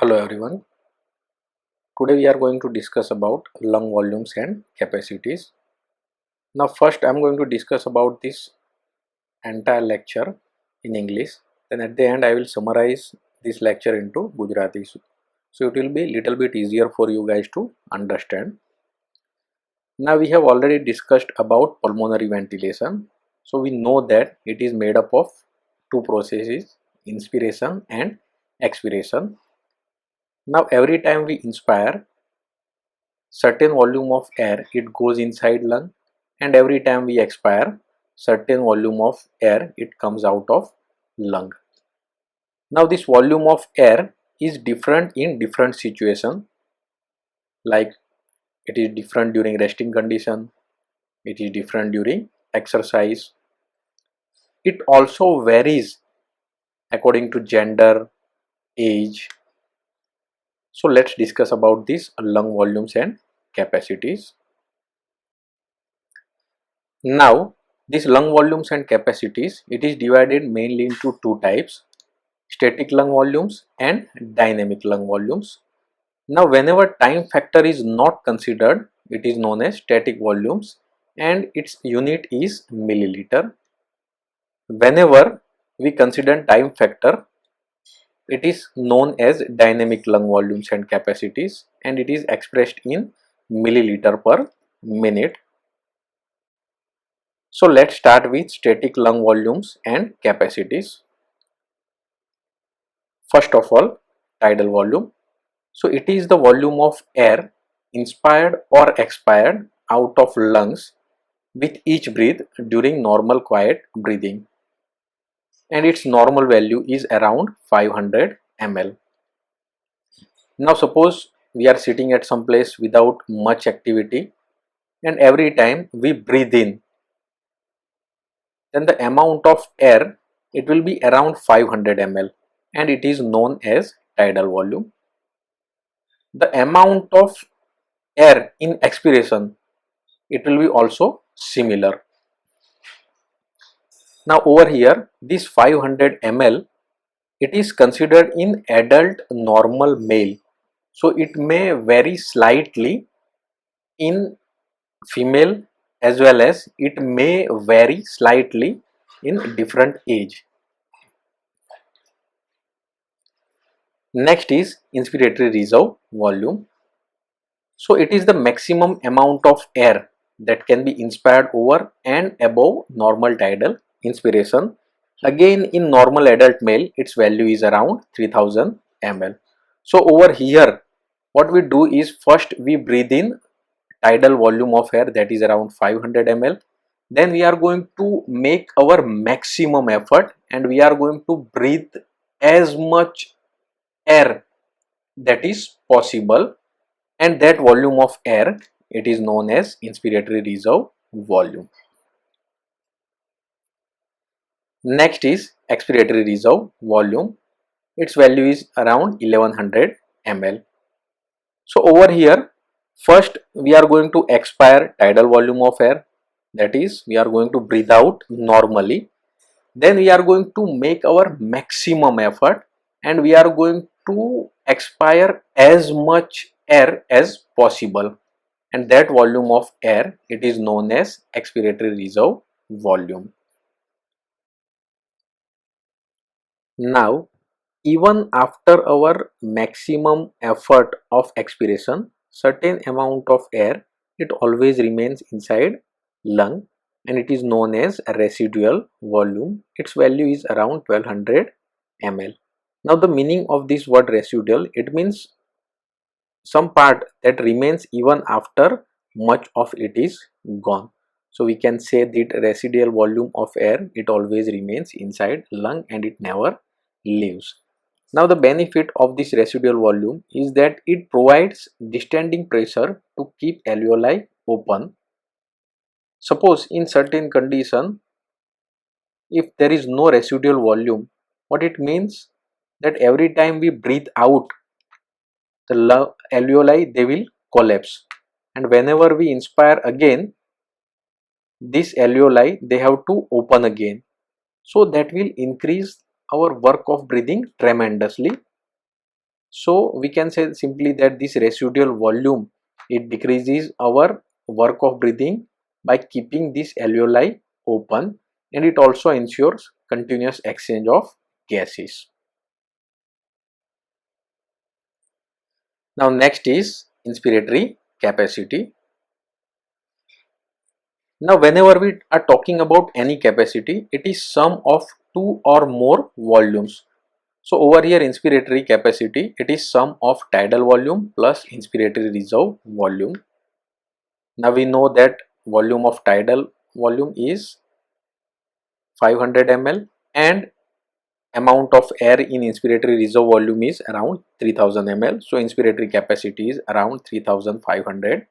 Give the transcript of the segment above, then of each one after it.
Hello everyone. Today we are going to discuss about lung volumes and capacities. Now first I am going to discuss about this entire lecture in English. Then at the end I will summarize this lecture into Gujarati. So it will be little bit easier for you guys to understand. Now we have already discussed about pulmonary ventilation. So we know that it is made up of two processes, inspiration and expiration. Now every time we inspire, certain volume of air it goes inside lung, and every time we expire, certain volume of air it comes out of lung. Now this volume of air is different in different situation, like it is different during resting condition, it is different during exercise. It also varies according to gender, age. So let's discuss about these lung volumes and capacities. Now these lung volumes and capacities, it is divided mainly into two types: static lung volumes and dynamic lung volumes. Now whenever time factor is not considered, it is known as static volumes and its unit is milliliter. Whenever we consider time factor, it is known as dynamic lung volumes and capacities, and it is expressed in milliliter per minute. So let's start with static lung volumes and capacities. First of all, tidal volume. So it is the volume of air inspired or expired out of lungs with each breath during normal quiet breathing, and its normal value is around 500 ml. Now suppose we are sitting at some place without much activity, and every time we breathe in, then the amount of air it will be around 500 ml, and it is known as tidal volume. The amount of air in expiration, it will be also similar. Now over here, this 500 ml, it is considered in adult normal male, so it may vary slightly in female, as well as it may vary slightly in different age. Next is inspiratory reserve volume. So it is the maximum amount of air that can be inspired over and above normal tidal inspiration. Again, in normal adult male, its value is around 3000 ml. So over here, what we do is first we breathe in tidal volume of air, that is around 500 ml. Then we are going to make our maximum effort and we are going to breathe as much air that is possible, and that volume of air it is known as inspiratory reserve volume. Next is expiratory reserve volume. Its value is around 1100 ml. So over here, first we are going to expire tidal volume of air, that is we are going to breathe out normally. Then we are going to make our maximum effort and we are going to expire as much air as possible, and that volume of air it is known as expiratory reserve volume. Now even after our maximum effort of expiration, certain amount of air it always remains inside lung, and it is known as residual volume. Its value is around 1200 ml. Now the meaning of this word residual, it means some part that remains even after much of it is gone. So we can say that residual volume of air it always remains inside lung and it never leaves. Now the benefit of this residual volume is that it provides distending pressure to keep alveoli open. Suppose in certain condition, if there is no residual volume, what it means that every time we breathe out, the alveoli they will collapse, and whenever we inspire again, this alveoli they have to open again. So that will increase our work of breathing tremendously. So we can say simply that this residual volume, it decreases our work of breathing by keeping this alveoli open, and it also ensures continuous exchange of gases. Now next is inspiratory capacity. Now whenever we are talking about any capacity, it is sum of two or more volumes. So over here, inspiratory capacity, it is sum of tidal volume plus inspiratory reserve volume. Now we know that volume of tidal volume is 500 ml and amount of air in inspiratory reserve volume is around 3000 ml. So inspiratory capacity is around 3500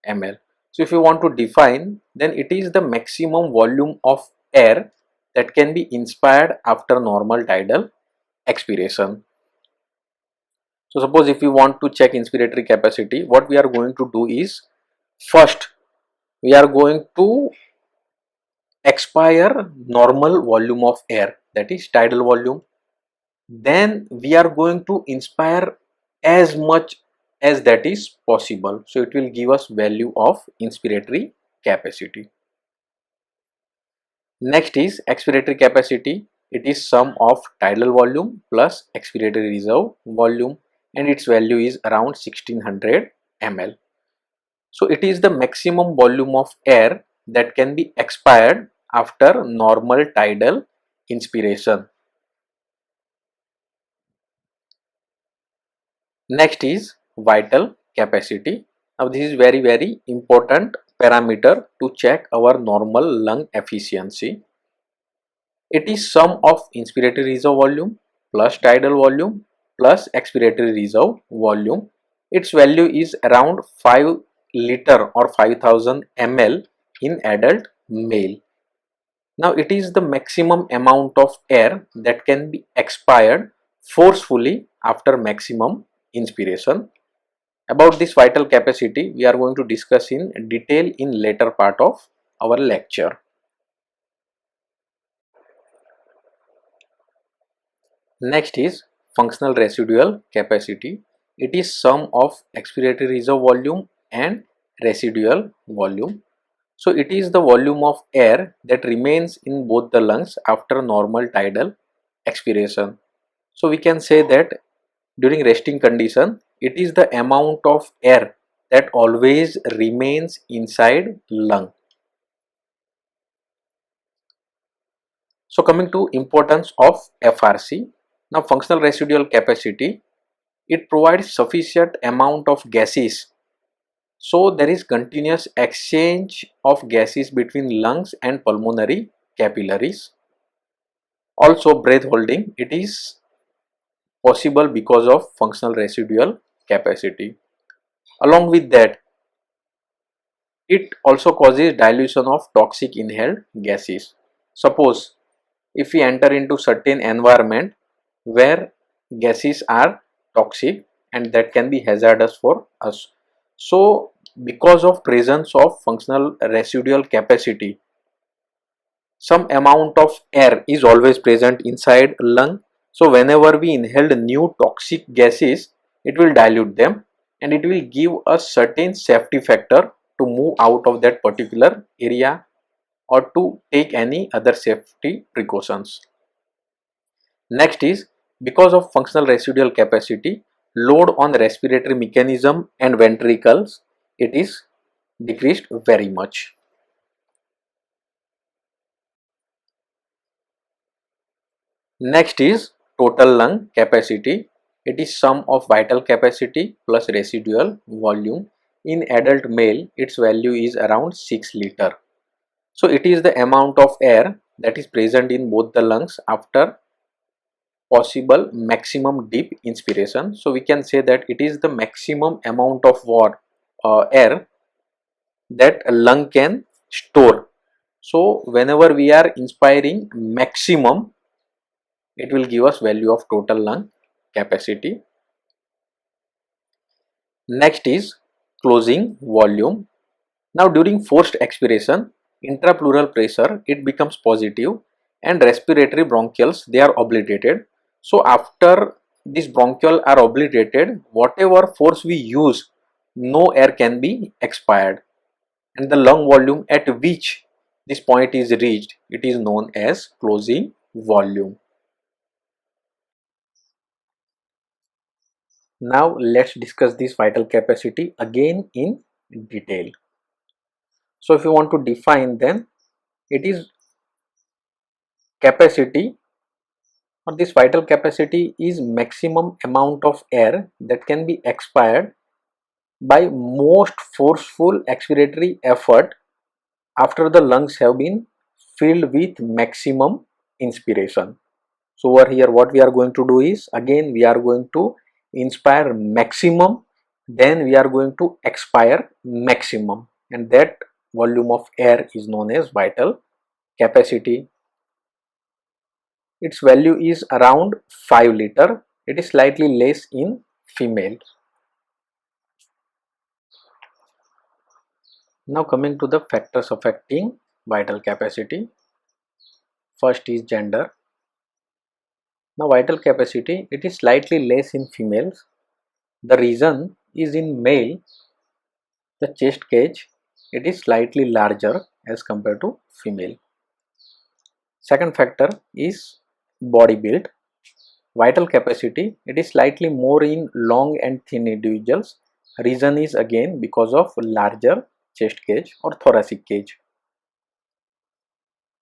ml. So if you want to define, then it is the maximum volume of air that can be inspired after normal tidal expiration. So suppose if we want to check inspiratory capacity, what we are going to do is, first we are going to expire normal volume of air, that is tidal volume. Then we are going to inspire as much as that is possible. So it will give us value of inspiratory capacity. Next is expiratory capacity. It is sum of tidal volume plus expiratory reserve volume, and its value is around 1600 ml. So it is the maximum volume of air that can be expired after normal tidal inspiration. Next is vital capacity. Now this is very important parameter to check our normal lung efficiency. It is sum of inspiratory reserve volume plus tidal volume plus expiratory reserve volume. Its value is around 5 liter or 5000 ml in adult male. Now it is the maximum amount of air that can be expired forcefully after maximum inspiration. About this vital capacity, we are going to discuss in detail in later part of our lecture. Next is functional residual capacity. It is sum of expiratory reserve volume and residual volume. So it is the volume of air that remains in both the lungs after normal tidal expiration. So we can say that during resting condition, it is the amount of air that always remains inside lung. So coming to importance of FRC. Now functional residual capacity, it provides sufficient amount of gases, so there is continuous exchange of gases between lungs and pulmonary capillaries. Also breath holding, it is possible because of functional residual capacity. Along with that, it also causes dilution of toxic inhaled gases. Suppose if we enter into certain environment where gases are toxic and that can be hazardous for us. So because of presence of functional residual capacity, some amount of air is always present inside lung. So whenever we inhale new toxic gases, it will dilute them and it will give a certain safety factor to move out of that particular area or to take any other safety precautions. Next is, because of functional residual capacity, load on respiratory mechanism and ventricles, it is decreased very much. Next is total lung capacity. It is sum of vital capacity plus residual volume. In adult male, its value is around 6 liter. So it is the amount of air that is present in both the lungs after possible maximum deep inspiration. So we can say that it is the maximum amount of air that a lung can store. So whenever we are inspiring maximum, it will give us value of total lung capacity. Next is closing volume. Now during forced expiration, intrapleural pressure, it becomes positive and respiratory bronchioles, they are obliterated. So after these bronchiole are obliterated, whatever force we use, no air can be expired, and the lung volume at which this point is reached, it is known as closing volume. Now let's discuss this vital capacity again in detail. So if you want to define, then it is capacity, or this vital capacity is maximum amount of air that can be expired by most forceful expiratory effort after the lungs have been filled with maximum inspiration. So over here what we are going to do is, again we are going to inspire maximum, then we are going to expire maximum, and that volume of air is known as vital capacity. Its value is around 5 liter. It is slightly less in female. Now coming to the factors affecting vital capacity. First is gender. Now vital capacity, it is slightly less in females. The reason is, in male the chest cage, it is slightly larger as compared to female. Second factor is body build. Vital capacity, it is slightly more in long and thin individuals. Reason is again because of larger chest cage or thoracic cage.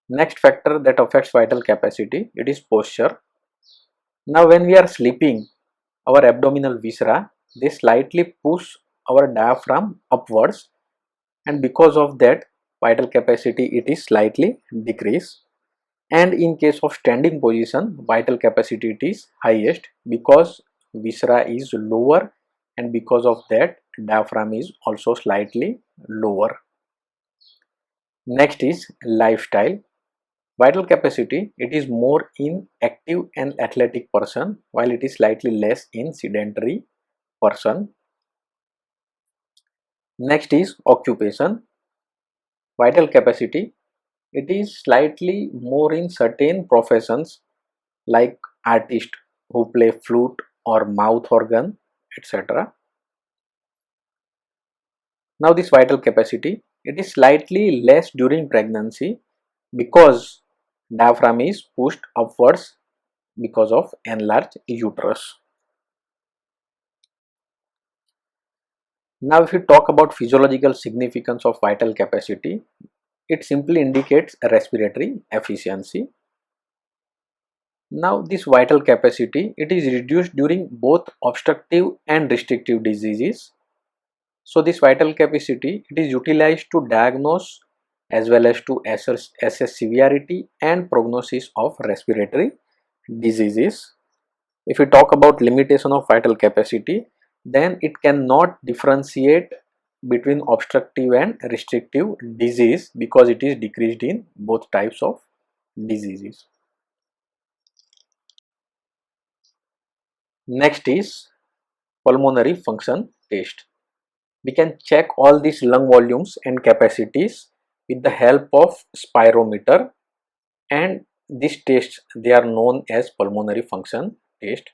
Next factor that affects vital capacity, it is posture. Now when we are sleeping, our abdominal viscera, they slightly push our diaphragm upwards, and because of that vital capacity it is slightly decreased. And in case of standing position, vital capacity it is highest because viscera is lower, and because of that diaphragm is also slightly lower. Next is lifestyle. Vital capacity, it is more in active and athletic person, while it is slightly less in sedentary person. Next is occupation. Vital capacity, it is slightly more in certain professions like artists who play flute or mouth organ, etc. Now this vital capacity, it is slightly less during pregnancy because diaphragm is pushed upwards because of enlarged uterus. Now if we talk about physiological significance of vital capacity, it simply indicates respiratory efficiency. Now this vital capacity, it is reduced during both obstructive and restrictive diseases. So this vital capacity, it is utilized to diagnose as well as to assess severity and prognosis of respiratory diseases. If we talk about limitation of vital capacity, then it cannot differentiate between obstructive and restrictive disease because it is decreased in both types of diseases. Next is pulmonary function test. We can check all these lung volumes and capacities with the help of spirometer, and these tests, they are known as pulmonary function test.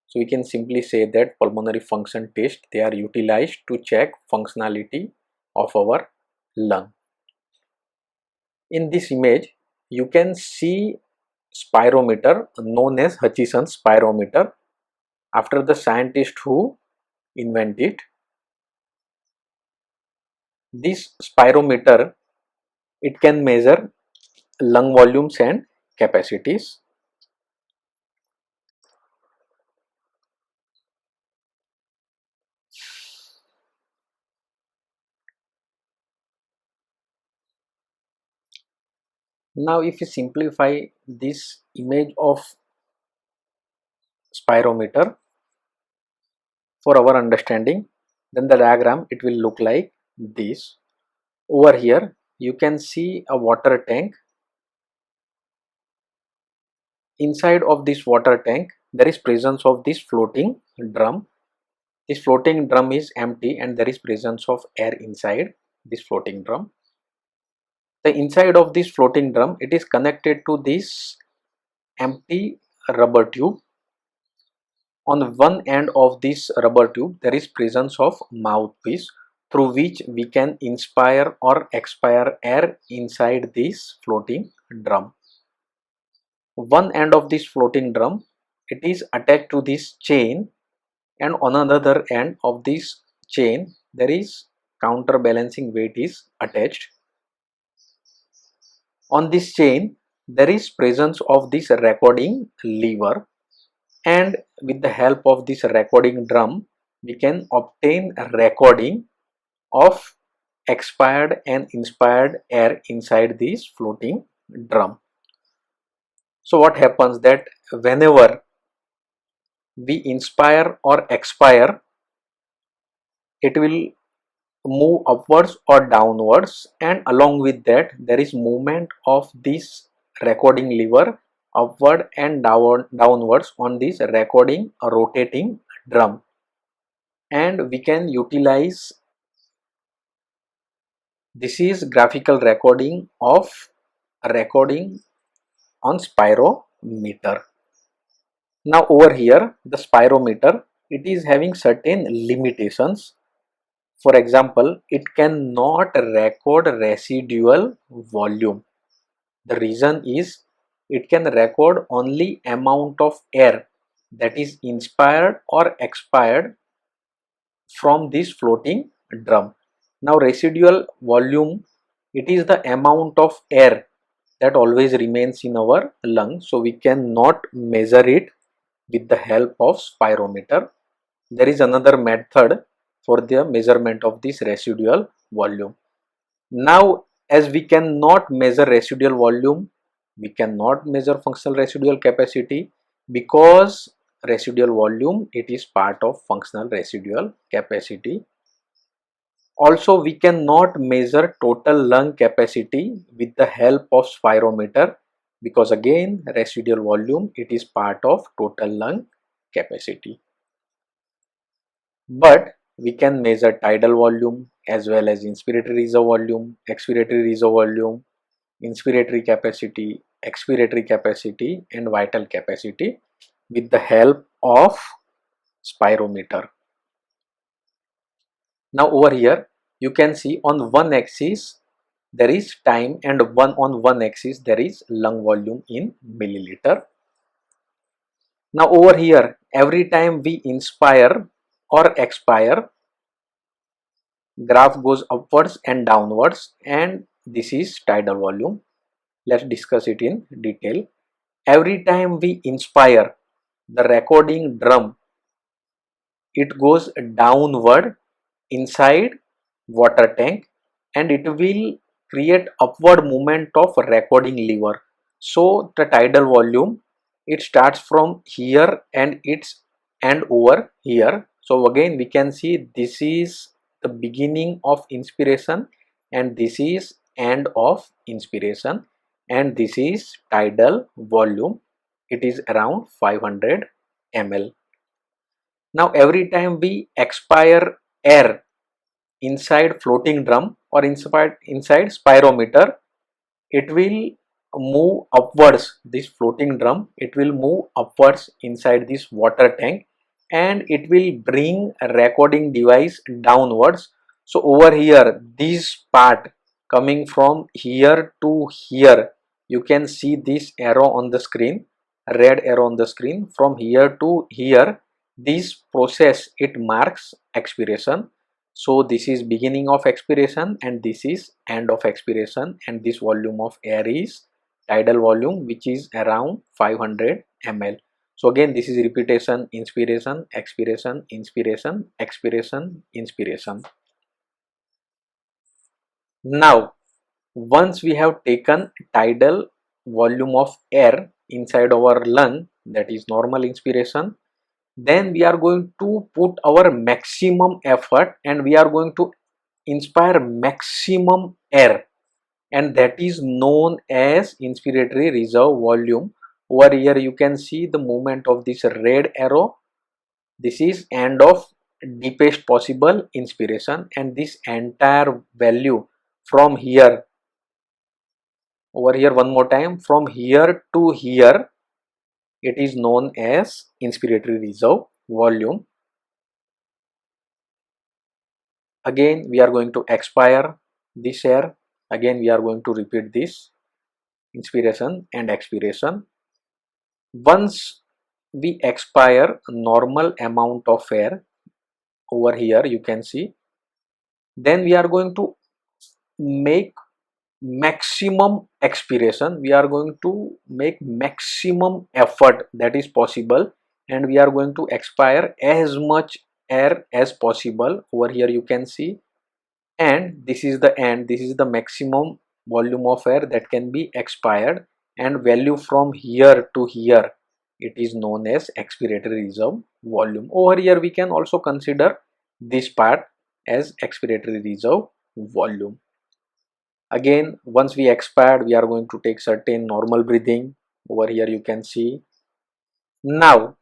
So we can simply say that pulmonary function test, they are utilized to check functionality of our lung. In this image you can see spirometer known as Hutchison spirometer after the scientist who invented it. This spirometer, it can measure lung volumes and capacities. Now if you simplify this image of spirometer for our understanding, then the diagram it will look like this. Over here you can see a water tank. Inside of this water tank there is presence of this floating drum. This floating drum is empty and there is presence of air inside this floating drum. The inside of this floating drum, it is connected to this empty rubber tube. On one end of this rubber tube there is presence of mouthpiece through which we can inspire or expire air inside this floating drum. One end of this floating drum, it is attached to this chain, and on another end of this chain there is counterbalancing weight is attached. On this chain there is presence of this recording lever, and with the help of this recording drum we can obtain a recording of expired and inspired air inside this floating drum. So what happens that whenever we inspire or expire, it will move upwards or downwards, and along with that there is movement of this recording lever upward and downwards on this recording rotating drum, and we can utilize this is graphical recording of recording on spirometer. Now over here the spirometer, it is having certain limitations. For example, it cannot record residual volume. The reason is it can record only amount of air that is inspired or expired from this floating drum. Now residual volume, it is the amount of air that always remains in our lung, so we cannot measure it with the help of spirometer. There is another method for the measurement of this residual volume. Now as we cannot measure residual volume, we cannot measure functional residual capacity, because residual volume, it is part of functional residual capacity. Also we cannot measure total lung capacity with the help of spirometer, because again residual volume, it is part of total lung capacity. But we can measure tidal volume as well as inspiratory reserve volume, expiratory reserve volume, inspiratory capacity, expiratory capacity and vital capacity with the help of spirometer. Now over here you can see on one axis there is time, and on one axis there is lung volume in milliliter. Now over here every time we inspire or expire, graph goes upwards and downwards, and this is tidal volume. Let's discuss it in detail. Every time we inspire, the recording drum, it goes downward inside water tank, and it will create upward movement of recording lever. So the tidal volume, it starts from here and it's end over here. So again we can see this is the beginning of inspiration and this is end of inspiration, and this is tidal volume. It is around 500 ml. Now every time we expire air inside floating drum or inside spirometer, it will move upwards. This floating drum, it will move upwards inside this water tank, and it will bring a recording device downwards. So over here this part coming from here to here, you can see this arrow on the screen, red arrow on the screen. From here to here, this process, it marks expiration. So this is beginning of expiration and this is end of expiration, and this volume of air is tidal volume, which is around 500 ml. So again this is repetition, inspiration, expiration, inspiration, expiration, inspiration. Now once we have taken tidal volume of air inside our lung, that is normal inspiration, then we are going to put our maximum effort and we are going to inspire maximum air, and that is known as inspiratory reserve volume. Over here you can see the movement of this red arrow. This is end of deepest possible inspiration, and this entire value from here, over here one more time, from here to here, it is known as inspiratory reserve volume. Again we are going to expire this air, again we are going to repeat this inspiration and expiration. Once we expire normal amount of air, over here you can see, then we are going to make maximum expiration, we are going to make maximum effort that is possible, and we are going to expire as much air as possible. Over here you can see, and this is the end, this is the maximum volume of air that can be expired, and value from here to here, it is known as expiratory reserve volume. Over here we can also consider this part as expiratory reserve volume. Again, once we expired, we are going to take certain normal breathing. Over here you can see. Now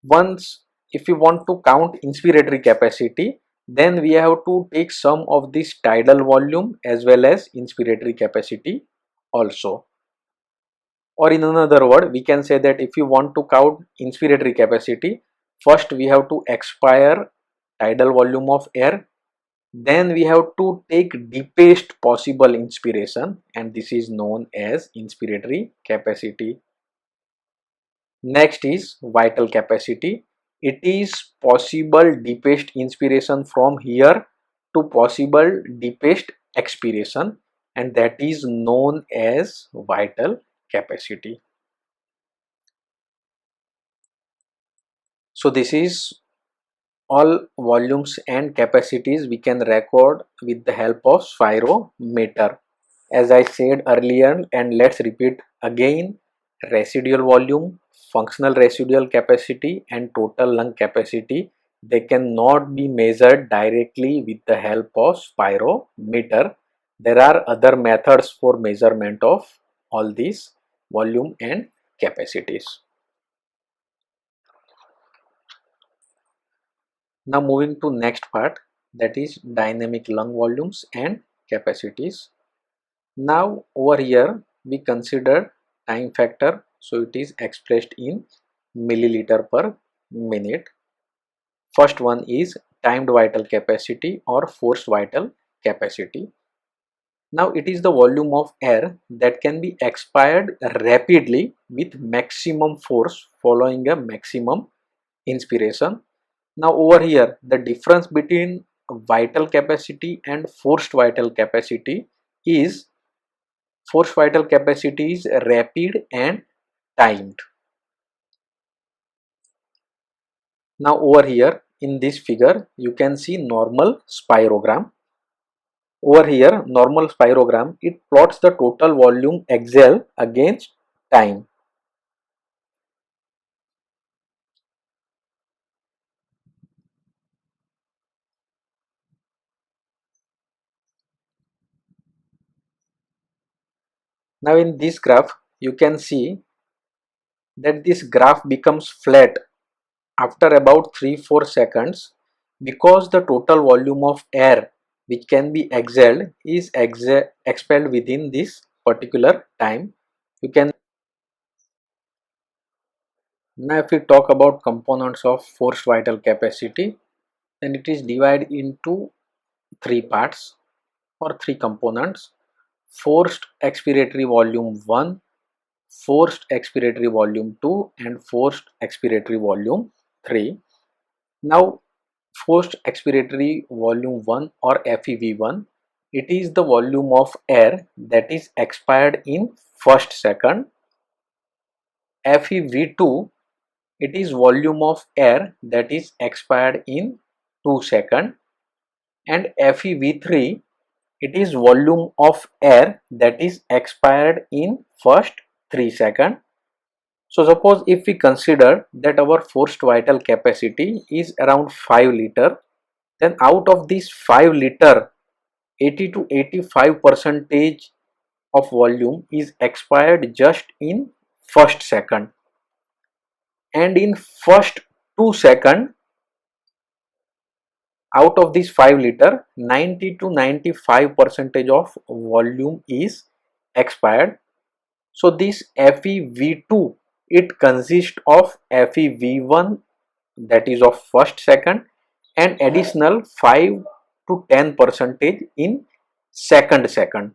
once, if we want to count inspiratory capacity, then we have to take sum of this tidal volume as well as inspiratory capacity also. Or in another word, we can say that if you want to count inspiratory capacity, first we have to expire tidal volume of air, then we have to take deepest possible inspiration, and this is known as inspiratory capacity. Next is vital capacity. It is possible deepest inspiration from here to possible deepest expiration, and that is known as vital capacity. So this is all volumes and capacities we can record with the help of spirometer. As I said earlier, and let's repeat again, residual volume, functional residual capacity and total lung capacity, they cannot be measured directly with the help of spirometer. There are other methods for measurement of all these volume and capacities. Now moving to next part, that is dynamic lung volumes and capacities. Now over here we consider time factor, so it is expressed in milliliter per minute. First one is timed vital capacity or forced vital capacity. Now it is the volume of air that can be expired rapidly with maximum force following a maximum inspiration. Now over here the difference between vital capacity and forced vital capacity is, forced vital capacity is rapid and timed. Now over here in this figure you can see normal spirogram. Over here normal spirogram, it plots the total volume exhale against time. Now in this graph you can see that this graph becomes flat after about 3-4 seconds, because the total volume of air which can be exhaled is expelled within this particular time. You can, now if we talk about components of forced vital capacity, then it is divided into three parts or three components: forced expiratory volume 1, forced expiratory volume 2 and forced expiratory volume 3. Now forced expiratory volume 1 or FEV1, it is the volume of air that is expired in first second. FEV2, it is volume of air that is expired in 2 seconds, and FEV3, it is volume of air that is expired in first 3 seconds. So suppose if we consider that our forced vital capacity is around 5 liter, then out of this 5 liter, 80 to 85 percentage of volume is expired just in first second, and in first 2 second, out of this 5 liter, 90 to 95 percentage of volume is expired. So this FeV2, it consists of FeV1 that is of first second, and additional 5 to 10% in second.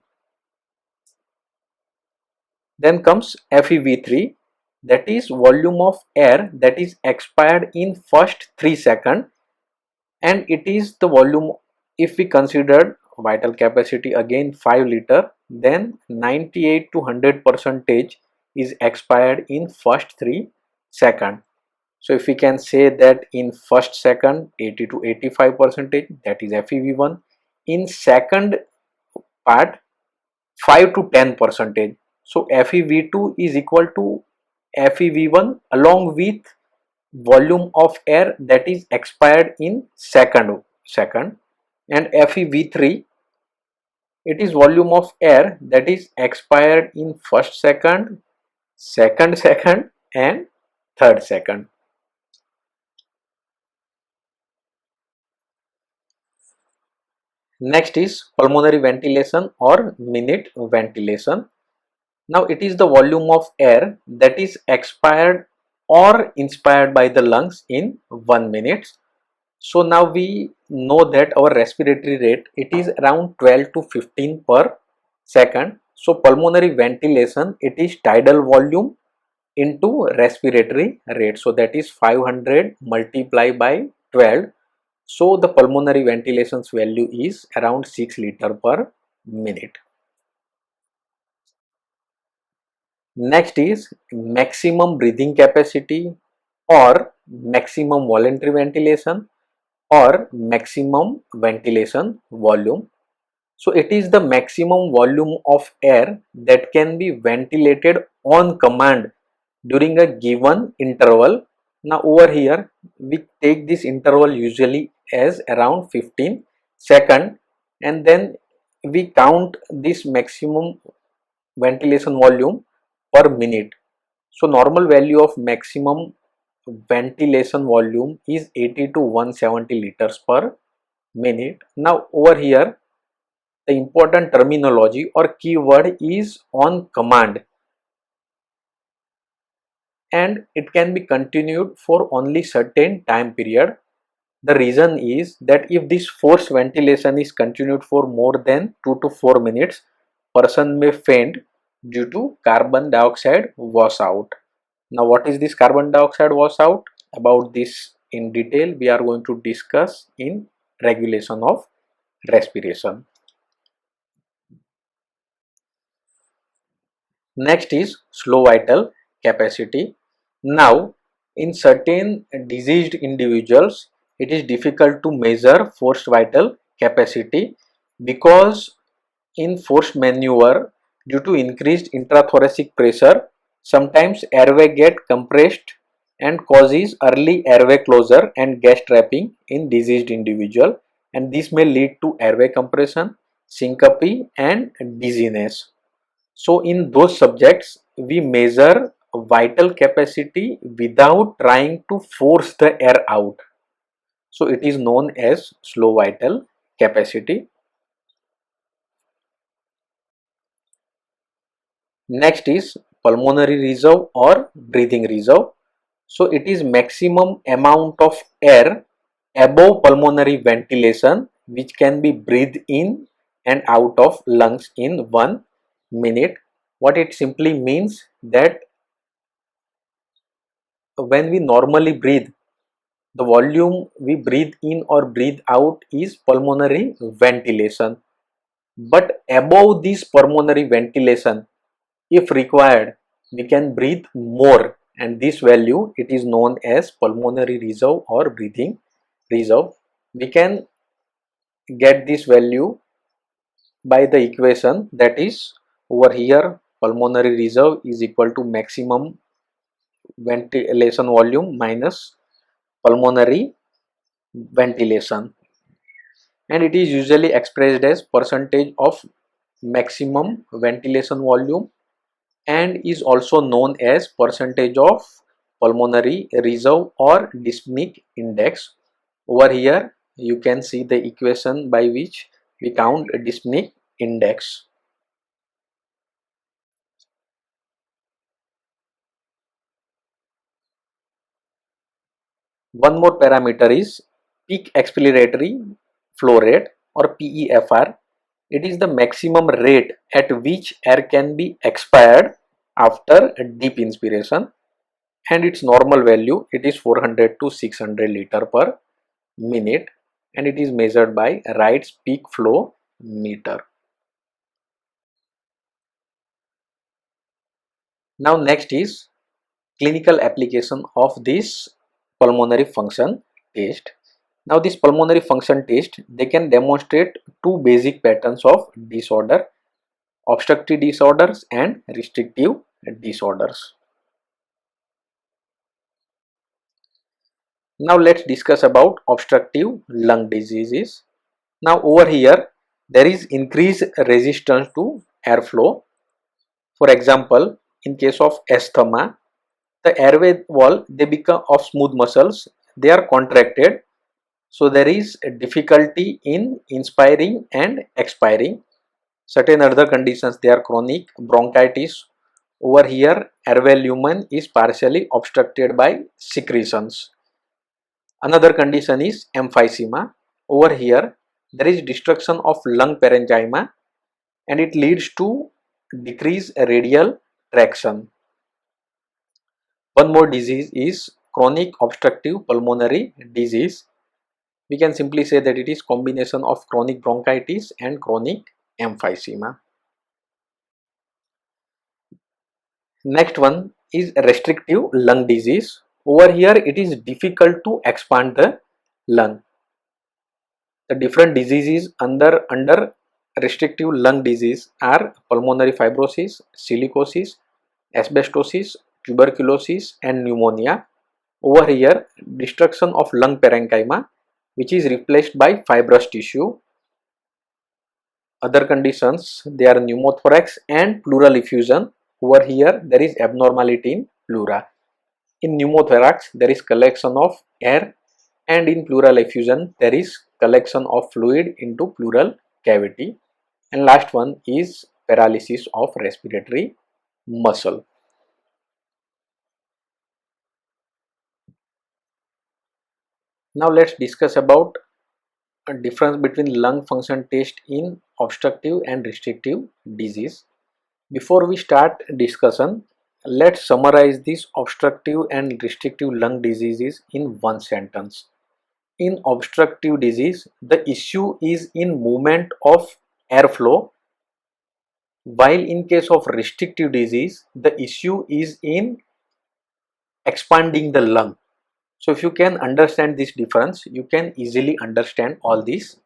Then comes FeV3, that is volume of air that is expired in first 3 seconds, and it is the volume. If we considered vital capacity again 5 liter, then 98 to 100% is expired in first 3 seconds. So if we can say that in first second 80 to 85%, that is FeV1, in second part 5 to 10%. So FeV2 is equal to FeV1 along with volume of air that is expired in second, and FeV3, it is volume of air that is expired in first second, and third second. Next is pulmonary ventilation or minute ventilation. Now it is the volume of air that is expired or inspired by the lungs in 1 minute. So now we know that our respiratory rate, it is around 12 to 15 per second. So pulmonary ventilation, it is tidal volume into respiratory rate. So that is 500 multiplied by 12. So the pulmonary ventilation's value is around 6 liter per minute. Next is maximum breathing capacity or maximum voluntary ventilation or maximum ventilation volume. So it is the maximum volume of air that can be ventilated on command during a given interval. Now over here we take this interval usually as around 15 seconds, and then we count this maximum ventilation volume per minute. So normal value of maximum ventilation volume is 80 to 170 liters per minute. Now over here the important terminology or keyword is on command, and it can be continued for only certain time period. The reason is that if this forced ventilation is continued for more than 2 to 4 minutes, person may faint due to carbon dioxide washout. Now what is this carbon dioxide washout? About this in detail we are going to discuss in regulation of respiration. Next is slow vital capacity. Now, in certain diseased individuals, it is difficult to measure forced vital capacity because in forced maneuver, due to increased intrathoracic pressure, sometimes airway get compressed and causes early airway closure and gas trapping in diseased individual, and this may lead to airway compression, syncope and dizziness. So in those subjects, we measure vital capacity without trying to force the air out. So it is known as slow vital capacity. Next is pulmonary reserve or breathing reserve. So it is maximum amount of air above pulmonary ventilation which can be breathed in and out of lungs in 1 minute. What it simply means that when we normally breathe, the volume we breathe in or breathe out is pulmonary ventilation. But above this pulmonary ventilation, if required, we can breathe more, and this value it is known as pulmonary reserve or breathing reserve. We can get this value by the equation, that is over here pulmonary reserve is equal to maximum ventilation volume minus pulmonary ventilation, and it is usually expressed as percentage of maximum ventilation volume and is also known as percentage of pulmonary reserve or dyspneic index. Over here you can see the equation by which we count dyspneic index. One more parameter is peak expiratory flow rate or PEFR. It is the maximum rate at which air can be expired after a deep inspiration, and its normal value it is 400 to 600 liter per minute, and it is measured by Wright's peak flow meter. Now next is clinical application of this pulmonary function test. Now this pulmonary function test, they can demonstrate two basic patterns of disorder: obstructive disorders and restrictive disorders. Now let's discuss about obstructive lung diseases. Now over here there is increased resistance to airflow. For example, in case of asthma, the airway wall they become of smooth muscles, they are contracted, so there is a difficulty in inspiring and expiring. Certain other conditions, they are chronic bronchitis. Over here airway lumen is partially obstructed by secretions. Another condition is emphysema. Over here there is destruction of lung parenchyma and it leads to decreased radial traction. One more disease is chronic obstructive pulmonary disease. We can simply say that it is combination of chronic bronchitis and chronic emphysema. Next one is restrictive lung disease. Over here it is difficult to expand the lung. The different diseases under restrictive lung disease are pulmonary fibrosis, silicosis, asbestosis, tuberculosis and pneumonia. Over here destruction of lung parenchyma which is replaced by fibrous tissue. Other conditions, they are pneumothorax and pleural effusion. Over here there is abnormality in pleura. In pneumothorax there is collection of air, and in pleural effusion there is collection of fluid into pleural cavity. And last one is paralysis of respiratory muscle. Now let's discuss about a difference between lung function test in obstructive and restrictive disease. Before we start discussion, let's summarize these obstructive and restrictive lung diseases in one sentence. In obstructive disease, the issue is in movement of airflow, while in case of restrictive disease, the issue is in expanding the lung. So if you can understand this difference, you can easily understand all these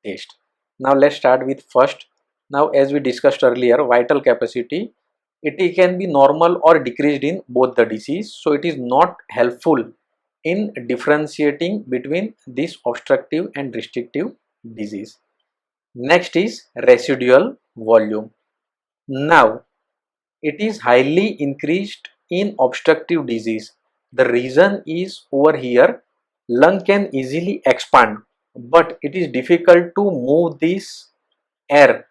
tests. Now let's start with first. Now as we discussed earlier, vital capacity, it can be normal or decreased in both the disease. So it is not helpful in differentiating between this obstructive and restrictive disease. Next is residual volume. Now it is highly increased in obstructive disease. The reason is over here lung can easily expand, but it is difficult to move this air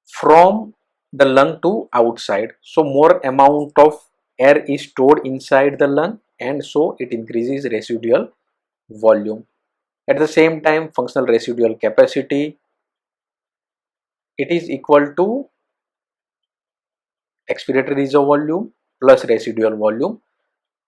from the lung to outside. So more amount of air is stored inside the lung, and so it increases residual volume. At the same time, functional residual capacity, it is equal to expiratory reserve volume plus residual volume.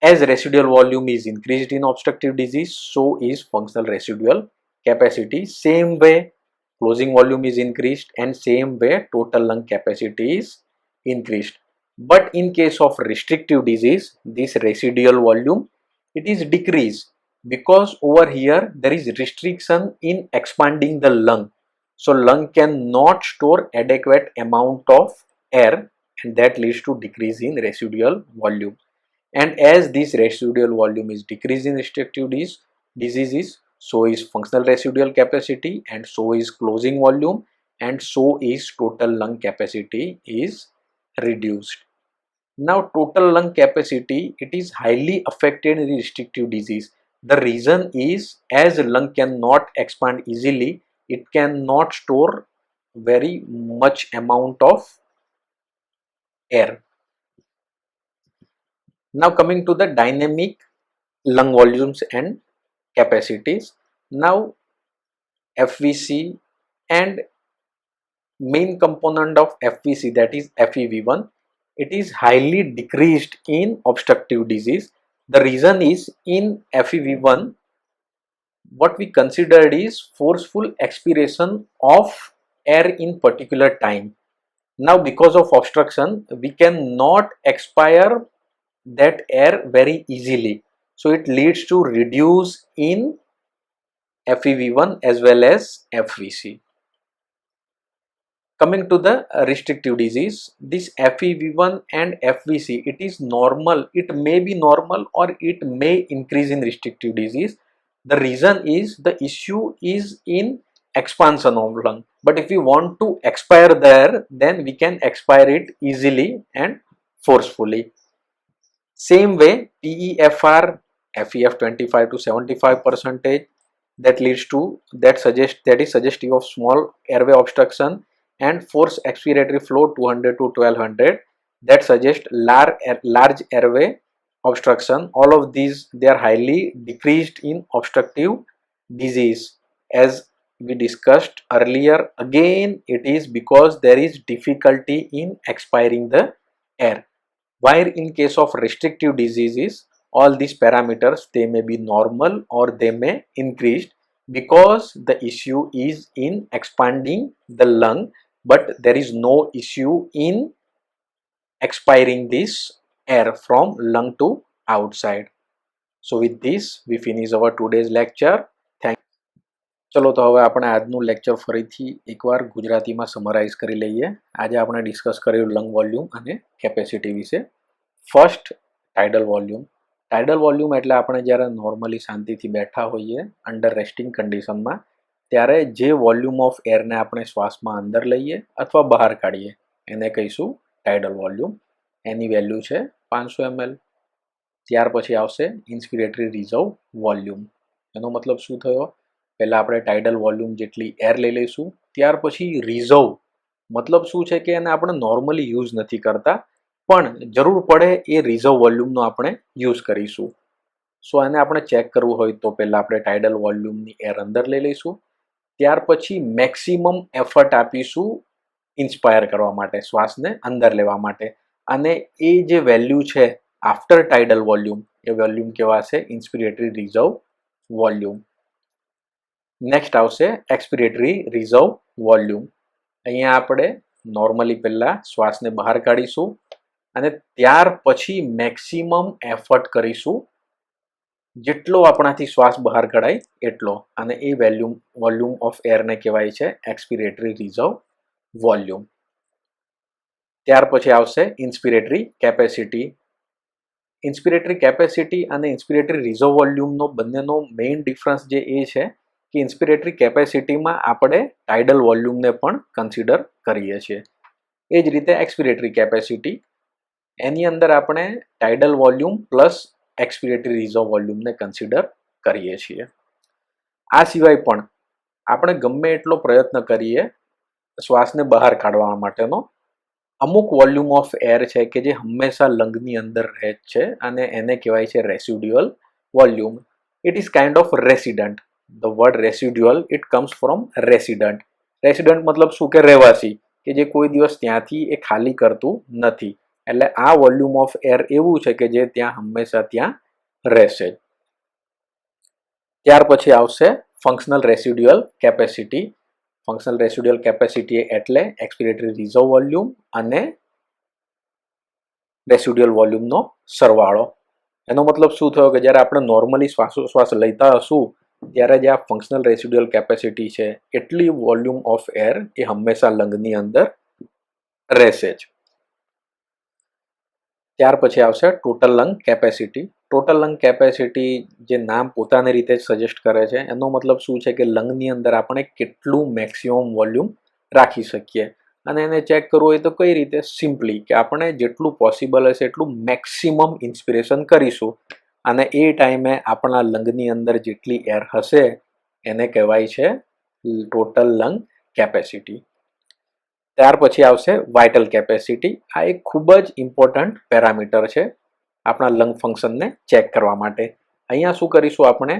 As residual volume is increased in obstructive disease, so is functional residual capacity. Same way closing volume is increased, and same way total lung capacity is increased. But in case of restrictive disease, this residual volume it is decreased, because over here there is restriction in expanding the lung. So lung cannot store adequate amount of air, and that leads to decrease in residual volume. And as this residual volume is decreasing in restrictive diseases, so is functional residual capacity, and so is closing volume, and so is total lung capacity is reduced. Now total lung capacity, it is highly affected in restrictive disease. The reason is as lung cannot expand easily, it cannot store very much amount of air. Now coming to the dynamic lung volumes and capacities. Now FVC and main component of FVC, that is FEV1, it is highly decreased in obstructive disease. The reason is in FEV1 what we considered is forceful expiration of air in particular time. Now because of obstruction we cannot expire that air very easily, so it leads to reduce in FEV1 as well as FVC. Coming to the restrictive disease, this FEV1 and FVC, it is normal, it may be normal or it may increase in restrictive disease. The reason is the issue is in expansion of lung, but if we want to expire there, then we can expire it easily and forcefully. Same way PEFR, FEF 25 to 75%, that leads to that is suggestive of small airway obstruction, and forced expiratory flow 200 to 1200, that suggests large airway obstruction. All of these, they are highly decreased in obstructive disease. As we discussed earlier, again it is because there is difficulty in expiring the air. While in case of restrictive diseases, all these parameters, they may be normal or they may increase, because the issue is in expanding the lung, but there is no issue in expiring this air from lung to outside. So with this we finish our today's lecture. ચલો તો હવે આપણે આજનું lecture ફરીથી એકવાર ગુજરાતીમાં summarise કરી લઈએ. આજે આપણે ડિસ્કસ કર્યું લંગ વોલ્યુમ અને કેપેસિટી વિશે. First, tidal volume. Tidal volume એટલે આપણે જ્યારે નોર્મલી શાંતિથી બેઠા હોઈએ અંડર રેસ્ટિંગ કન્ડિશનમાં, ત્યારે જે વોલ્યુમ ઓફ એરને આપણે શ્વાસમાં અંદર લઈએ અથવા બહાર કાઢીએ એને કહીશું ટાઇડલ વોલ્યુમ. એની વેલ્યુ છે 500 ml. ત્યાર પછી આવશે ઇન્સ્પિરેટરી રિઝર્વ વોલ્યુમ. એનો મતલબ શું થયો? પહેલાં આપણે ટાઇડલ વોલ્યુમ જેટલી એર લઈ લઈશું, ત્યાર પછી રિઝર્વ મતલબ શું છે કે એને આપણે નોર્મલી યુઝ નથી કરતા, પણ જરૂર પડે એ રિઝર્વ વોલ્યુમનો આપણે યુઝ કરીશું. સો એને આપણે ચેક કરવું હોય તો પહેલાં આપણે ટાઇડલ વોલ્યુમની એર અંદર લઈ લઈશું, ત્યાર પછી મેક્સિમમ એફર્ટ આપીશું ઇન્સ્પાયર કરવા માટે, શ્વાસને અંદર લેવા માટે, અને એ જે વેલ્યુ છે આફ્ટર ટાઇડલ વોલ્યુમ, એ વોલ્યુમ કહેવાશે ઇન્સ્પિરેટરી રિઝર્વ વોલ્યુમ. નેક્સ્ટ આવશે એક્સપિરેટરી રિઝર્વ વોલ્યુમ. અહીંયા આપણે નોર્મલી પહેલાં શ્વાસને બહાર કાઢીશું અને ત્યાર પછી મેક્સિમમ એફર્ટ કરીશું, જેટલો આપણાથી શ્વાસ બહાર કઢાય એટલો, અને એ વોલ્યુમ ઓફ એરને કહેવાય છે એક્સપિરેટરી રિઝર્વ વોલ્યુમ. ત્યાર પછી આવશે ઇન્સ્પિરેટરી કેપેસિટી. ઇન્સ્પિરેટરી કેપેસિટી અને ઇન્સ્પિરેટરી રિઝર્વ વોલ્યુમનો બંનેનો મેઇન ડિફરન્સ જે એ છે કે ઇન્સ્પિરેટરી કેપેસિટીમાં આપણે ટાઇડલ વોલ્યુમને પણ કન્સિડર કરીએ છીએ. એ જ રીતે એક્સપિરેટરી કેપેસિટી, એની અંદર આપણે ટાઇડલ વોલ્યુમ પ્લસ એક્સપિરેટરી રિઝર્વ વોલ્યુમને કન્સિડર કરીએ છીએ. આ સિવાય પણ આપણે ગમે એટલો પ્રયત્ન કરીએ શ્વાસને બહાર કાઢવા માટેનો, અમુક વોલ્યુમ ઓફ એર છે કે જે હંમેશા લંગની અંદર રહે જ છે, અને એને કહેવાય છે residual volume. It is kind of resident. The word residual, it comes from resident. Resident મતલબ શું કે રહેવાસી, કે જે કોઈ દિવસ ત્યાંથી એ ખાલી કરતું નથી. એટલે આ વોલ્યુમ ઓફ એર એવું છે કે જે ત્યાં હંમેશા ત્યાં રહેશે. ત્યાર પછી આવશે functional residual capacity. Functional residual capacity એટલે એક્સપિરેટરી રિઝર્વ વોલ્યુમ અને રેસિડ્યુઅલ વોલ્યુમનો સરવાળો. એનો મતલબ શું થયો કે જ્યારે આપણે નોર્મલી શ્વાસ લેતા હશું ત્યારે જે આ ફંક્શનલ રેસિડ્યુઅલ કેપેસિટી છે એટલી વોલ્યુમ ઓફ એર એ હંમેશા લંગની અંદર રહેશે જ. ત્યાર પછી આવશે total lung capacity. Total lung capacity જે નામ પોતાની રીતે સજેસ્ટ કરે છે, એનો મતલબ શું છે કે લંગની અંદર આપણે કેટલું મેક્સિમમ વોલ્યુમ રાખી શકીએ, અને એને ચેક કરવું હોય તો કઈ રીતે? સિમ્પલી કે આપણે જેટલું પોસિબલ હશે એટલું મેક્સિમમ ઇન્સ્પિરેશન કરીશું, અને એ ટાઈમે આપણા લંગની અંદર જેટલી એર હશે એને કહેવાય છે ટોટલ લંગ કેપેસિટી. ત્યાર પછી આવશે વાઇટલ કેપેસિટી. આ એક ખૂબ જ ઇમ્પોર્ટન્ટ પેરામીટર છે આપણા લંગ ફંક્શનને ચેક કરવા માટે. અહીંયા શું કરીશું? આપણે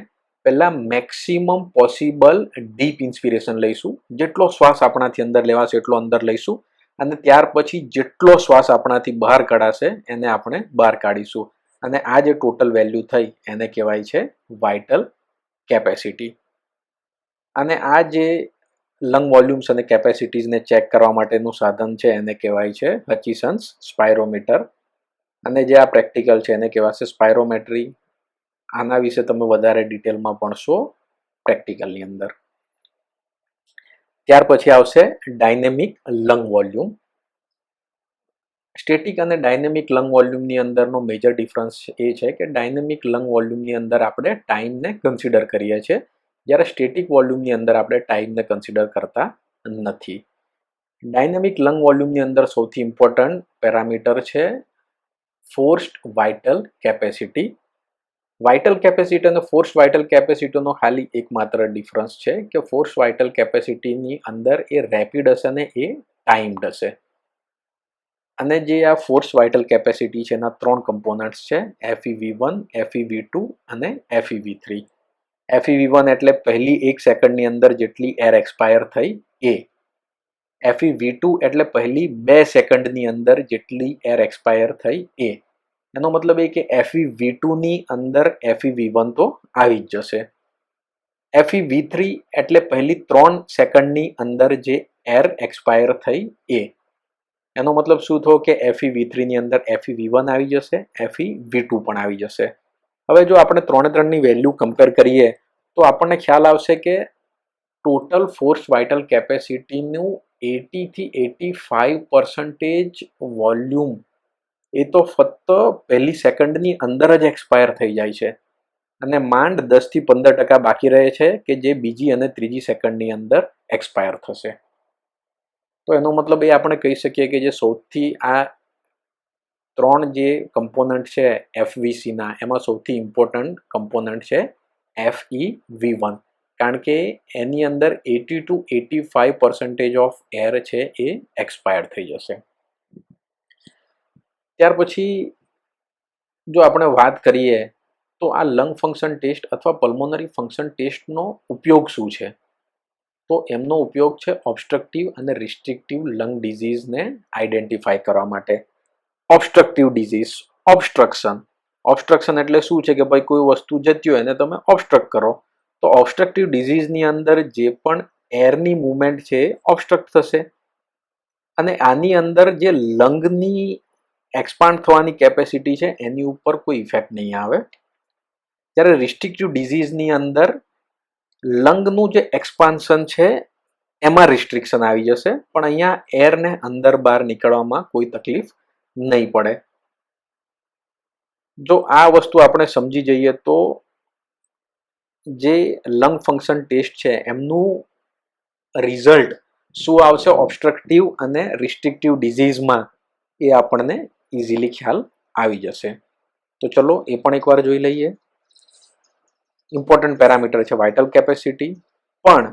પહેલા મેક્સિમમ પોસિબલ ડીપ ઇન્સ્પિરેશન લઈશું, જેટલો શ્વાસ આપણાથી અંદર લેવાશે એટલો અંદર લઈશું, અને ત્યાર પછી જેટલો શ્વાસ આપણાથી બહાર કાઢાશે એને આપણે બહાર કાઢીશું, અને આ જે ટોટલ વેલ્યુ થઈ એને કહેવાય છે વાઇટલ કેપેસિટી. અને આ જે લંગ વોલ્યુમ્સ અને કેપેસિટીઝને ચેક કરવા માટેનું સાધન છે એને કહેવાય છે હચિસન્સ સ્પાયરોમીટર, અને જે આ પ્રેક્ટિકલ છે એને કહેવાશે સ્પાયરોમેટ્રી. આના વિશે તમે વધારે ડિટેલમાં ભણશો પ્રેક્ટિકલની અંદર. ત્યાર પછી આવશે ડાયનેમિક લંગ વોલ્યુમ. સ્ટેટિક અને ડાયનેમિક લંગ વોલ્યુમની અંદરનો મેજર ડિફરન્સ એ છે કે ડાયનેમિક લંગ વોલ્યુમની અંદર આપણે ટાઈમને કન્સિડર કરીએ છીએ, જ્યારે સ્ટેટિક વોલ્યુમની અંદર આપણે ટાઈમને કન્સિડર કરતા નથી. ડાયનેમિક લંગ વોલ્યુમની અંદર સૌથી ઇમ્પોર્ટન્ટ પેરામીટર છે forced vital capacity. Vital capacity અને ફોર્સ વાઇટલ કેપેસિટીનો ખાલી એકમાત્ર ડિફરન્સ છે કે ફોર્સ વાઇટલ કેપેસિટીની અંદર એ રેપિડ હશે અને એ ટાઈમ્ડ હશે. અને જે આ ફોર્સ વાઇટલ કેપેસિટી છે એના 3 કમ્પોનન્ટ્સ છે, FeV1, FeV2 અને FeV3. FeV1 એટલે પહેલી 1 સેકન્ડની અંદર જેટલી એર એક્સપાયર થઈ એ. FeV2 એટલે પહેલી 2 સેકન્ડની અંદર જેટલી એર એક્સપાયર થઈ એ. એનો મતલબ એ કે FeV2 ની અંદર FeV1 તો આવી જ જશે. FeV3 એટલે પહેલી 3 સેકન્ડની અંદર જે એર એક્સપાયર થઈ એ. એનો મતલબ શું થયો કે FeV3 ની અંદર FeV1 આવી જશે, FeV2 પણ આવી જશે. હવે જો આપણે 3ની વેલ્યુ કમ્પેર કરીએ તો આપણને ખ્યાલ આવશે કે ટોટલ ફોર્સ વાઇટલ કેપેસિટીનું 80 થી 85% વોલ્યુમ એ તો ફક્ત પહેલી સેકન્ડની અંદર જ એક્સપાયર થઈ જાય છે, અને માંડ 10 થી 15% બાકી રહે છે કે જે બીજી અને ત્રીજી સેકન્ડની અંદર એક્સપાયર થશે. તો એનો મતલબ એ આપણે કહી શકીએ કે જે સૌથી આ 3 જે કમ્પોનન્ટ છે FVCના, એમાં સૌથી ઇમ્પોર્ટન્ટ કમ્પોનન્ટ છે FeV1, કારણ કે એની અંદર 80 to 85% ઓફ એર છે એ એક્સપાયર થઈ જશે. ત્યાર પછી જો આપણે વાત કરીએ તો આ લંગ ફંક્શન ટેસ્ટ અથવા પલ્મોનરી ફંક્શન ટેસ્ટનો ઉપયોગ શું છે, તો એમનો ઉપયોગ છે ઓબ્સ્ટ્રક્ટિવ અને રિસ્ટ્રિક્ટિવ લંગ ડિઝીઝને આઈડેન્ટિફાય કરવા માટે. ઓબ્સ્ટ્રક્ટિવ ડિઝીઝ, ઓબ્સ્ટ્રક્શન એટલે શું છે કે ભાઈ કોઈ વસ્તુ જતી હોય એને તમે ઓબ્સ્ટ્રક્ટ કરો. તો ઓબ્સ્ટ્રક્ટિવ ડિઝીઝની અંદર જે પણ એરની મૂવમેન્ટ છે એ ઓબ્સ્ટ્રક્ટ થશે, અને આની અંદર જે લંગની એક્સપાન્ડ થવાની કેપેસિટી છે એની ઉપર કોઈ ઇફેક્ટ નહીં આવે. જ્યારે રિસ્ટ્રિક્ટિવ ડિઝીઝની અંદર લંગનું જે એક્સપાન્શન છે એમાં રિસ્ટ્રિક્શન આવી જશે, પણ અહીંયા એરને અંદર બહાર નીકળવામાં કોઈ તકલીફ નહીં પડે. જો આ વસ્તુ આપણે સમજી જઈએ તો જે લંગ ફંક્શન ટેસ્ટ છે એમનું રિઝલ્ટ શું આવશે ઓબ્સ્ટ્રક્ટિવ અને રિસ્ટ્રિક્ટિવ ડિઝીઝમાં એ આપણને ઇઝીલી ખ્યાલ આવી જશે. તો ચલો એ પણ એકવાર જોઈ લઈએ. ઇમ્પોર્ટન્ટ પેરામીટર છે વાઇટલ કેપેસિટી, પણ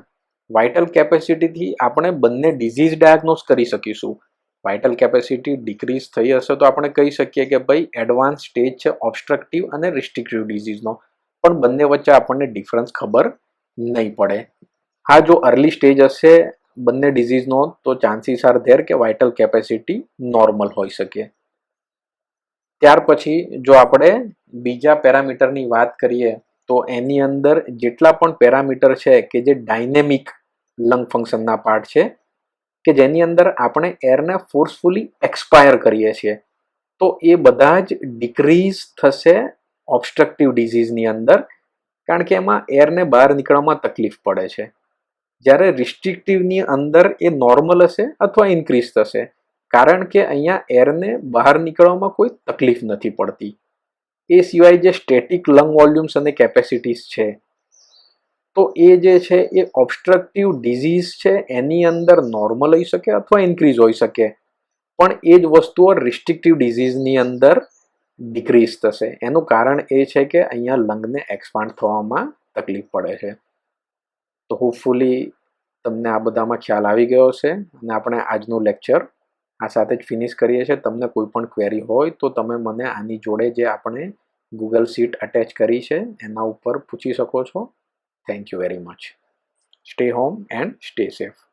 વાઇટલ કેપેસિટીથી આપણે બંને ડિઝીઝ ડાયગ્નોઝ કરી શકીશું. વાઇટલ કેપેસિટી ડિક્રીઝ થઈ હશે તો આપણે કહી શકીએ કે ભાઈ એડવાન્સ સ્ટેજ છે ઓબ્સ્ટ્રક્ટિવ અને રિસ્ટ્રિક્ટિવ ડિઝીઝનો, પણ બંને વચ્ચે આપણને ડિફરન્સ ખબર નહીં પડે. હા, જો અર્લી સ્ટેજ હશે બંને ડિઝીઝનો તો ચાન્સીસ આર ધેર કે વાઇટલ કેપેસિટી નોર્મલ હોઈ શકે. ત્યાર પછી જો આપણે બીજા પેરામીટરની વાત કરીએ તો એની અંદર જેટલા પણ પેરામીટર છે કે જે ડાયનેમિક લંગ ફંક્શનના પાર્ટ છે કે જેની અંદર આપણે એરને ફોર્સફુલી એક્સપાયર કરીએ છીએ, તો એ બધા જ ડિક્રીઝ થશે ઓબ્સ્ટ્રક્ટિવ ડિઝીઝની અંદર, કારણ કે એમાં એરને બહાર નીકળવામાં તકલીફ પડે છે. જ્યારે રિસ્ટ્રિક્ટિવની અંદર એ નોર્મલ હશે અથવા ઇન્ક્રીઝ થશે, કારણ કે અહીંયા એરને બહાર નીકળવામાં કોઈ તકલીફ નથી પડતી. એ સિવાય જે સ્ટેટિક લંગ વોલ્યુમ્સ અને કેપેસિટીઝ છે તો એ જે છે એ ઓબ્સ્ટ્રક્ટિવ ડિઝીઝ છે એની અંદર નોર્મલ હોઈ શકે અથવા ઇન્ક્રીઝ હોઈ શકે, પણ એ જ વસ્તુઓ રિસ્ટ્રિક્ટિવ ડિઝીઝની અંદર ડિક્રીઝ થશે. એનું કારણ એ છે કે અહીંયા લંગને એક્સપાન્ડ થવામાં તકલીફ પડે છે. તો હોપફુલી તમને આ બધામાં ખ્યાલ આવી ગયો છે, અને આપણે આજનું લેક્ચર આ સાથે જ ફિનિશ કરીએ છીએ. તમને કોઈ પણ ક્વેરી હોય તો તમે મને આની જોડે જે આપણે ગૂગલ શીટ અટેચ કરી છે એના ઉપર પૂછી શકો છો. Thank you very much. Stay home and stay safe.